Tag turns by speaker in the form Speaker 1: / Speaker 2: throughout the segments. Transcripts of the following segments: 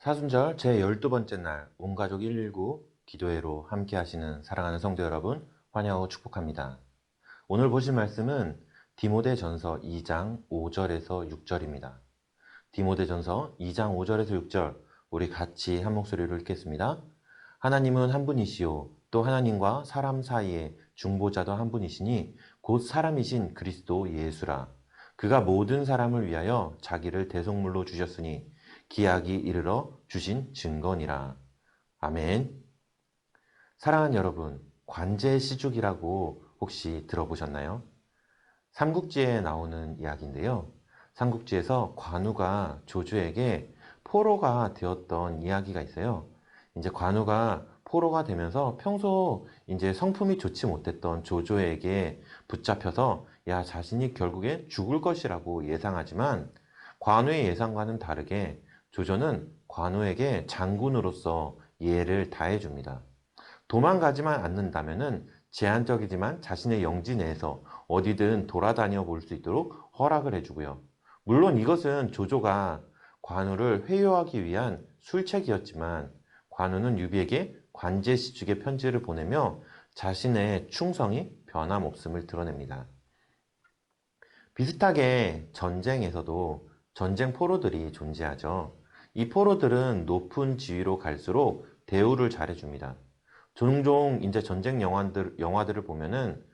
Speaker 1: 사순절 제12번째 날 온가족 119 기도회로 함께 하시는 사랑하는 성도 여러분 환영하고 축복합니다. 오늘 보실 말씀은 디모데전서 2장 5절에서 6절입니다. 디모데전서 2장 5절에서 6절 우리 같이 한 목소리로 읽겠습니다. 하나님은 한 분이시요 또 하나님과 사람 사이에 중보자도 한 분이시니 곧 사람이신 그리스도 예수라. 그가 모든 사람을 위하여 자기를 대속물로 주셨으니 기약이 이르러 주신 증거니라. 아멘. 사랑하는 여러분, 관제시죽이라고 혹시 들어보셨나요? 삼국지에 나오는 이야기인데요. 삼국지에서 관우가 조조에게 포로가 되었던 이야기가 있어요. 이제 관우가 포로가 되면서 평소 이제 성품이 좋지 못했던 조조에게 붙잡혀서 야, 자신이 결국에 죽을 것이라고 예상하지만 관우의 예상과는 다르게 조조는 관우에게 장군으로서 예를 다해줍니다. 도망가지만 않는다면은 제한적이지만 자신의 영지 내에서 어디든 돌아다녀 볼 수 있도록 허락을 해주고요. 물론 이것은 조조가 관우를 회유하기 위한 술책이었지만 관우는 유비에게 관제시죽의 편지를 보내며 자신의 충성이 변함없음을 드러냅니다. 비슷하게 전쟁에서도 전쟁 포로들이 존재하죠. 이 포로들은 높은 지위로 갈수록 대우를 잘해줍니다. 종종 이제 전쟁 영화들을 보면은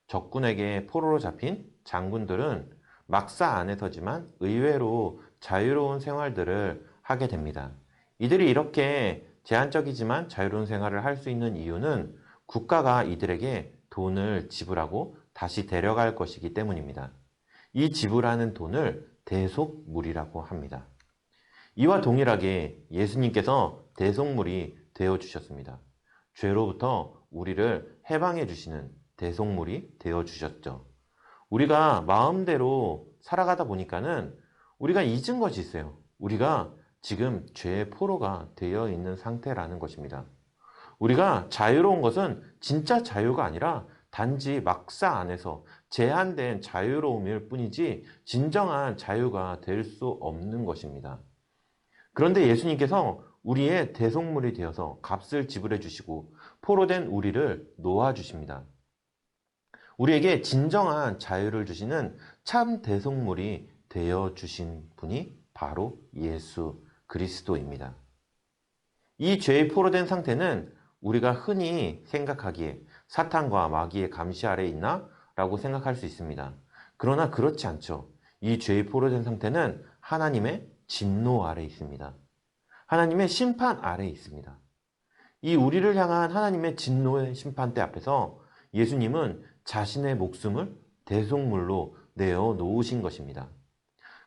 Speaker 1: 적군에게 포로로 잡힌 장군들은 막사 안에서지만 의외로 자유로운 생활들을 하게 됩니다. 이들이 이렇게 제한적이지만 자유로운 생활을 할 수 있는 이유는 국가가 이들에게 돈을 지불하고 다시 데려갈 것이기 때문입니다. 이 지불하는 돈을 대속물이라고 합니다. 이와 동일하게 예수님께서 대속물이 되어주셨습니다. 죄로부터 우리를 해방해 주시는 대속물이 되어주셨죠. 우리가 마음대로 살아가다 보니까는 우리가 잊은 것이 있어요. 우리가 지금 죄의 포로가 되어 있는 상태라는 것입니다. 우리가 자유로운 것은 진짜 자유가 아니라 단지 막사 안에서 제한된 자유로움일 뿐이지 진정한 자유가 될 수 없는 것입니다. 그런데 예수님께서 우리의 대속물이 되어서 값을 지불해 주시고 포로된 우리를 놓아 주십니다. 우리에게 진정한 자유를 주시는 참 대속물이 되어 주신 분이 바로 예수 그리스도입니다. 이 죄의 포로된 상태는 우리가 흔히 생각하기에 사탄과 마귀의 감시 아래에 있나? 라고 생각할 수 있습니다. 그러나 그렇지 않죠. 이 죄의 포로된 상태는 하나님의 진노 아래에 있습니다. 하나님의 심판 아래에 있습니다. 이 우리를 향한 하나님의 진노의 심판대 앞에서 예수님은 자신의 목숨을 대속물로 내어 놓으신 것입니다.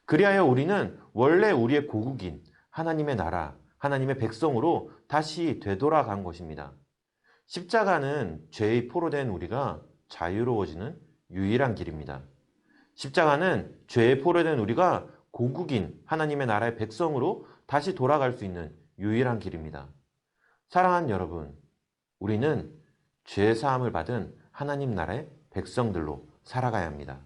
Speaker 1: 그리하여 우리는 원래 우리의 고국인 하나님의 나라, 하나님의 백성으로 다시 되돌아간 것입니다. 십자가는 죄의 포로된 우리가 자유로워지는 유일한 길입니다. 십자가는 죄의 포로된 우리가 고국인 하나님의 나라의 백성으로 다시 돌아갈 수 있는 유일한 길입니다. 사랑하는 여러분, 우리는 죄 사함을 받은 하나님 나라의 백성들로 살아가야 합니다.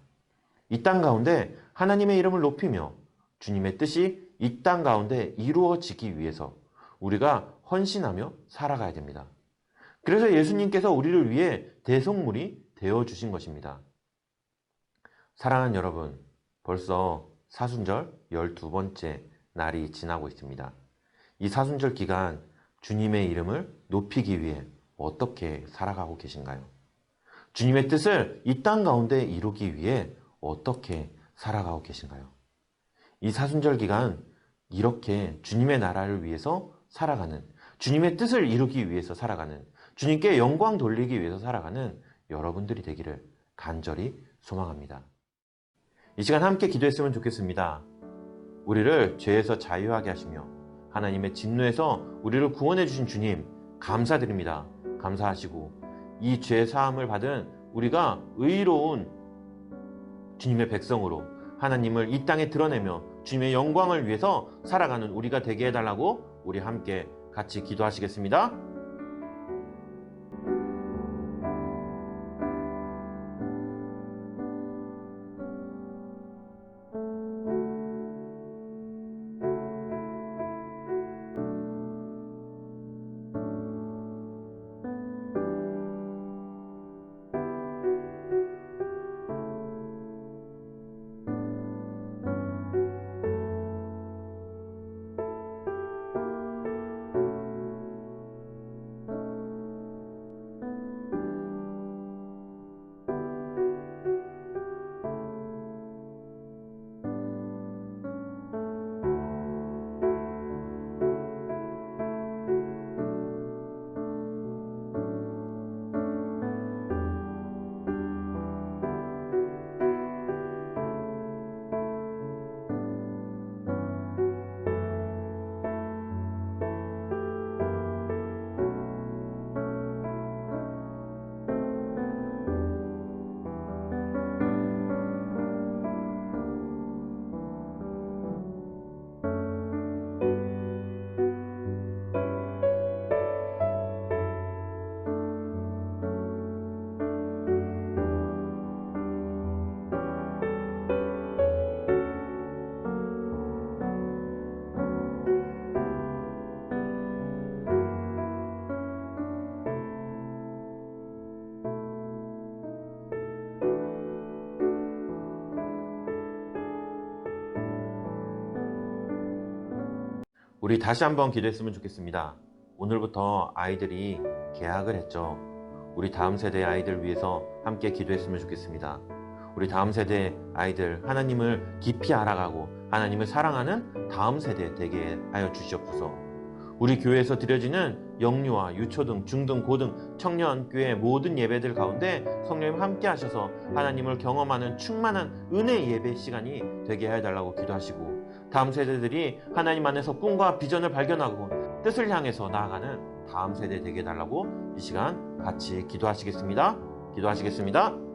Speaker 1: 이 땅 가운데 하나님의 이름을 높이며 주님의 뜻이 이 땅 가운데 이루어지기 위해서 우리가 헌신하며 살아가야 됩니다. 그래서 예수님께서 우리를 위해 대속물이 되어주신 것입니다. 사랑하는 여러분, 벌써 사순절 12번째 날이 지나고 있습니다. 이 사순절 기간 주님의 이름을 높이기 위해 어떻게 살아가고 계신가요? 주님의 뜻을 이 땅 가운데 이루기 위해 어떻게 살아가고 계신가요? 이 사순절 기간 이렇게 주님의 나라를 위해서 살아가는, 주님의 뜻을 이루기 위해서 살아가는, 주님께 영광 돌리기 위해서 살아가는 여러분들이 되기를 간절히 소망합니다. 이 시간 함께 기도했으면 좋겠습니다. 우리를 죄에서 자유하게 하시며 하나님의 진노에서 우리를 구원해 주신 주님 감사드립니다. 감사하시고 이 죄 사함을 받은 우리가 의로운 주님의 백성으로 하나님을 이 땅에 드러내며 주님의 영광을 위해서 살아가는 우리가 되게 해달라고 우리 함께 같이 기도하시겠습니다. 우리 다시 한번 기도했으면 좋겠습니다. 오늘부터 아이들이 개학을 했죠. 우리 다음 세대의 아이들 위해서 함께 기도했으면 좋겠습니다. 우리 다음 세대 아이들 하나님을 깊이 알아가고 하나님을 사랑하는 다음 세대 되게 하여 주시옵소서. 우리 교회에서 드려지는 영유아, 유초등, 중등, 고등, 청년, 교회 모든 예배들 가운데 성령님 함께 하셔서 하나님을 경험하는 충만한 은혜의 예배 시간이 되게 해달라고 기도하시고, 다음 세대들이 하나님 안에서 꿈과 비전을 발견하고 뜻을 향해서 나아가는 다음 세대 되게 해달라고 이 시간 같이 기도하시겠습니다. 기도하시겠습니다.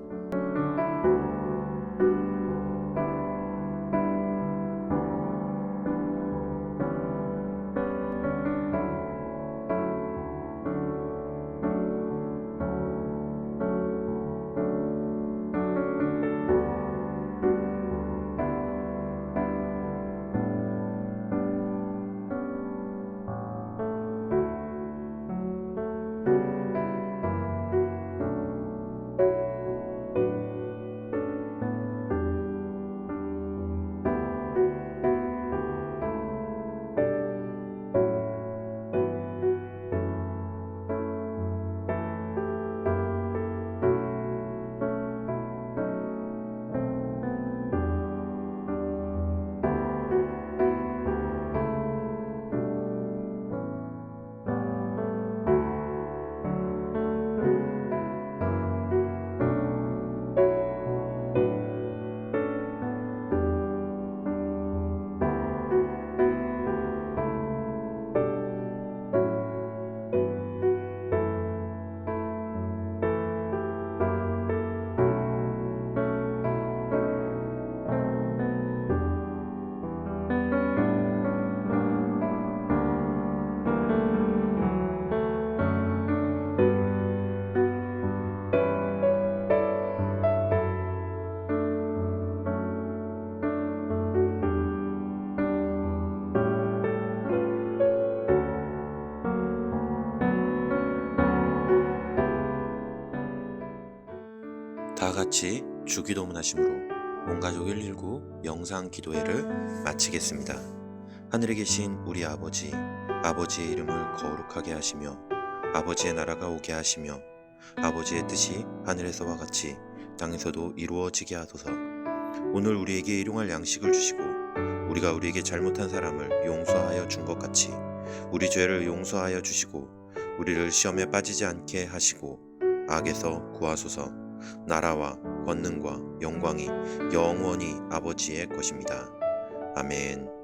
Speaker 2: 다 같이 주기도문 하심으로 온가족 119 영상 기도회를 마치겠습니다. 하늘에 계신 우리 아버지, 아버지의 이름을 거룩하게 하시며 아버지의 나라가 오게 하시며 아버지의 뜻이 하늘에서와 같이 땅에서도 이루어지게 하소서. 오늘 우리에게 일용할 양식을 주시고 우리가 우리에게 잘못한 사람을 용서하여 준 것 같이 우리 죄를 용서하여 주시고 우리를 시험에 빠지지 않게 하시고 악에서 구하소서. 나라와 권능과 영광이 영원히 아버지의 것입니다. 아멘.